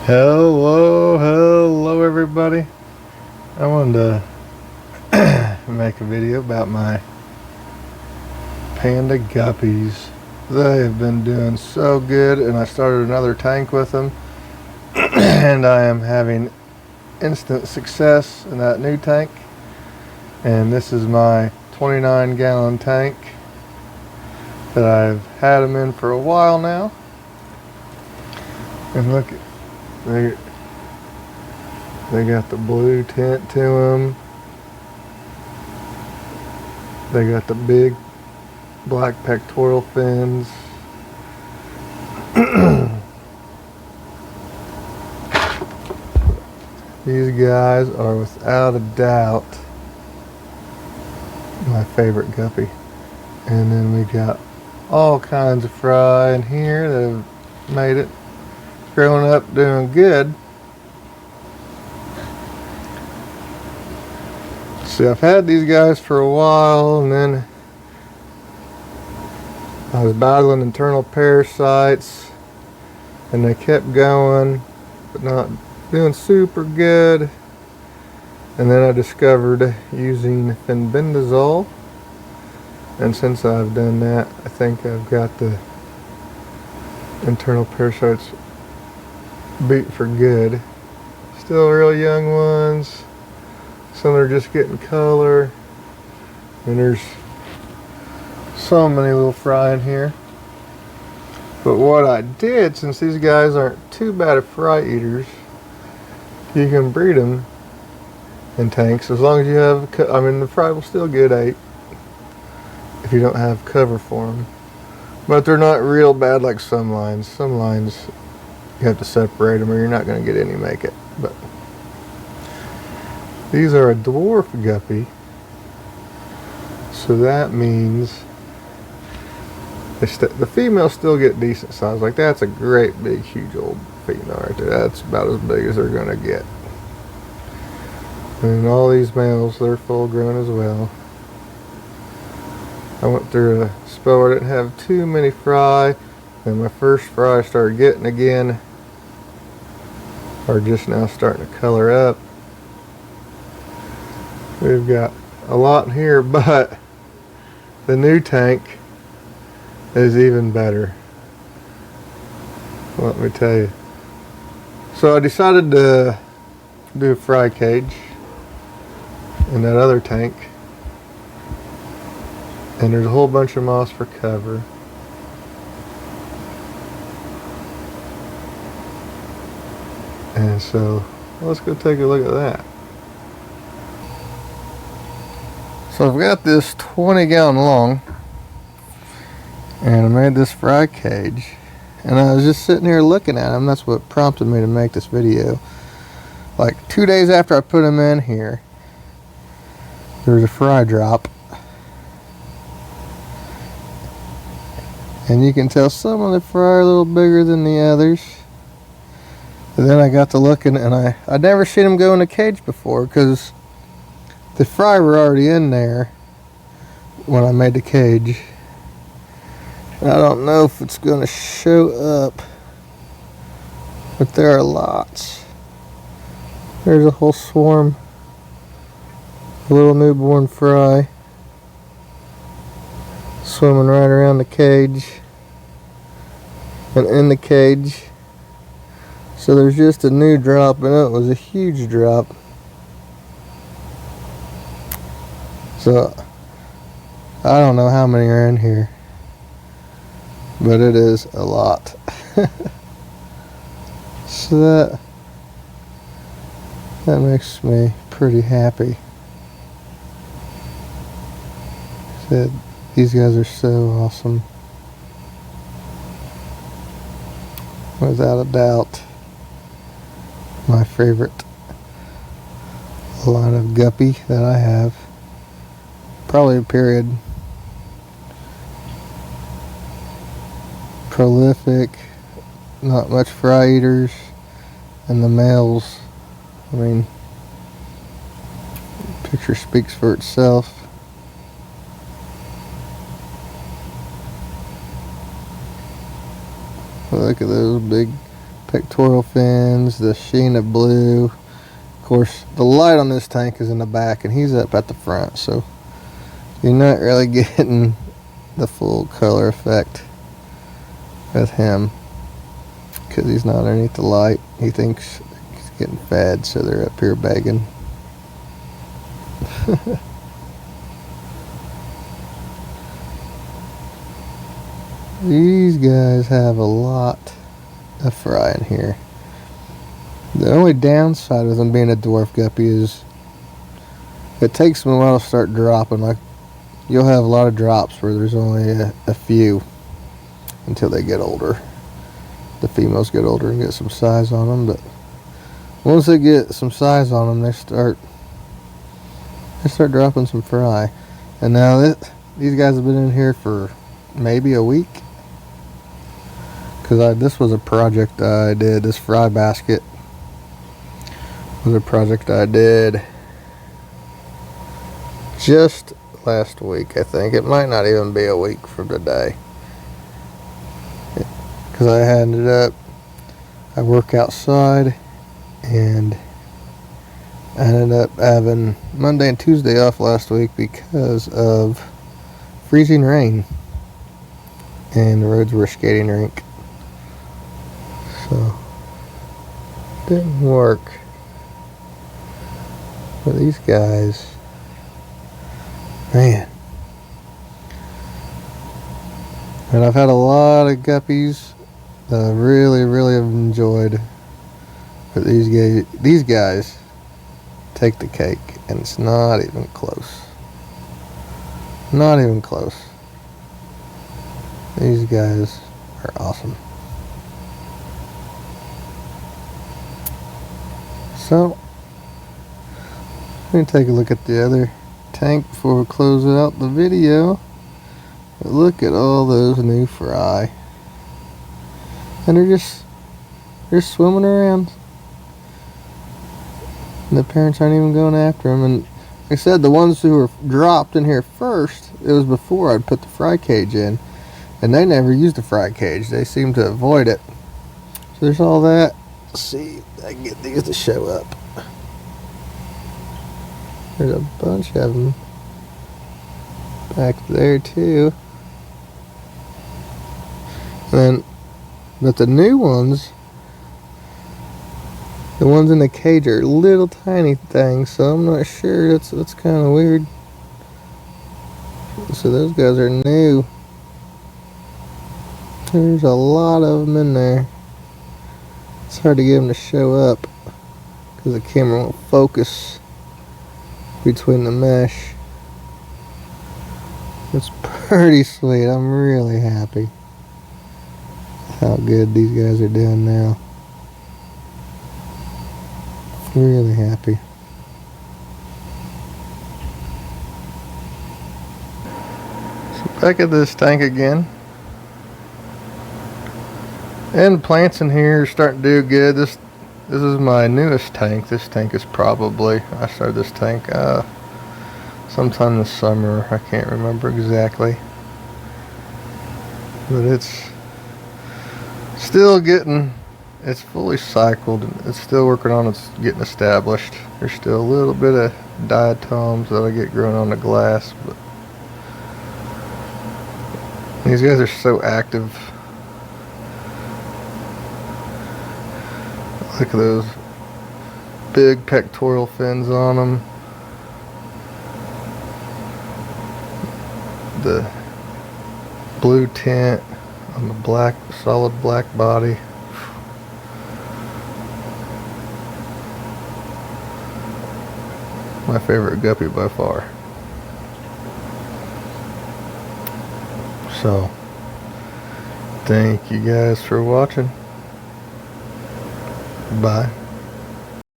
Hello everybody. I wanted to make a video about my Panda Guppies. They have been doing so good, and I started another tank with them and I am having instant success in that new tank. And this is my 29-gallon tank that I've had them in for a while now. And look, they got the blue tint to them. They got the big black pectoral fins. These guys are without a doubt my favorite guppy. And then we got all kinds of fry in here that have made it, growing up doing good. See, I've had these guys for a while, and then I was battling internal parasites, and they kept going, but not doing super good. And then I discovered using fenbendazole, and since I've done that, I think I've got the internal parasites beat for good. Still real young ones. Some are just getting color, and there's so many little fry in here. But what I did, since these guys aren't too bad of fry eaters, you can breed them in tanks as long as you have, the fry will still get 8 if you don't have cover for them. But they're not real bad like some lines. Some lines you have to separate them or you're not going to get any make it. But these are a dwarf guppy, so that means the females still get decent size. Like, that's a great big huge old female right there. That's about as big as they're going to get. And all these males, they're full grown as well. I went through a spell where I didn't have too many fry, and my first fry I started getting again are just now starting to color up. We've got a lot in here, but the new tank is even better, let me tell you. So I decided to do a fry cage in that other tank, and there's a whole bunch of moss for cover. And so let's go take a look at that. So I've got this 20-gallon long, and I made this fry cage, and I was just sitting here looking at them. That's what prompted me to make this video. Like 2 days after I put them in here, there's a fry drop, and you can tell some of the fry are a little bigger than the others. But then I got to looking, and I'd never seen them go in a cage before, because the fry were already in there when I made the cage. And I don't know if it's going to show up, but there are lots. There's a whole swarm of little newborn fry swimming right around the cage and in the cage. So there's just a new drop, and it was a huge drop. So I don't know how many are in here, but it is a lot. So that makes me pretty happy. These guys are so awesome. Without a doubt, my favorite line of guppy that I have. Probably, period. Prolific, not much fry eaters, and the males, picture speaks for itself. Look at those big pectoral fins, the sheen of blue. Of course, the light on this tank is in the back and he's up at the front, so you're not really getting the full color effect with him because he's not underneath the light. He thinks he's getting fed, so they're up here begging. These guys have a lot of fry in here. The only downside with them being a dwarf guppy is it takes them a while to start dropping. Like, you'll have a lot of drops where there's only a few until they get older. The females get older and get some size on them, but once they get some size on them, they start dropping some fry. And now these guys have been in here for maybe a week, because this was a project I did. This fry basket was a project I did just last week, I think. It might not even be a week from today, because I work outside and I ended up having Monday and Tuesday off last week because of freezing rain and the roads were a skating rink, so didn't work. But these guys, man. And I've had a lot of guppies that I really have enjoyed. But these guys take the cake, and it's not even close. Not even close. These guys are awesome. So, let me take a look at the other tank before we close out the video. But look at all those new fry, and they're swimming around, and the parents aren't even going after them. And like I said, the ones who were dropped in here first, it was before I'd put the fry cage in, and they never used the fry cage. They seem to avoid it. So there's all that. Let's see if I can get these to show up. There's a bunch of them back there too. But the new ones, the ones in the cage are little tiny things, so I'm not sure. That's kind of weird. So those guys are new. There's a lot of them in there. It's hard to get them to show up because the camera won't focus between the mesh. It's pretty sweet. I'm really happy how good these guys are doing now. Really happy. So back at this tank again. And plants in here are starting to do good. This is my newest tank. This tank is probably, I started this tank sometime this summer. I can't remember exactly. But it's still it's fully cycled. It's still working on its getting established. There's still a little bit of diatoms that I get growing on the glass, but these guys are so active. Look at those big pectoral fins on them. The blue tint on the solid black body. My favorite guppy by far. So, thank you guys for watching. Bye.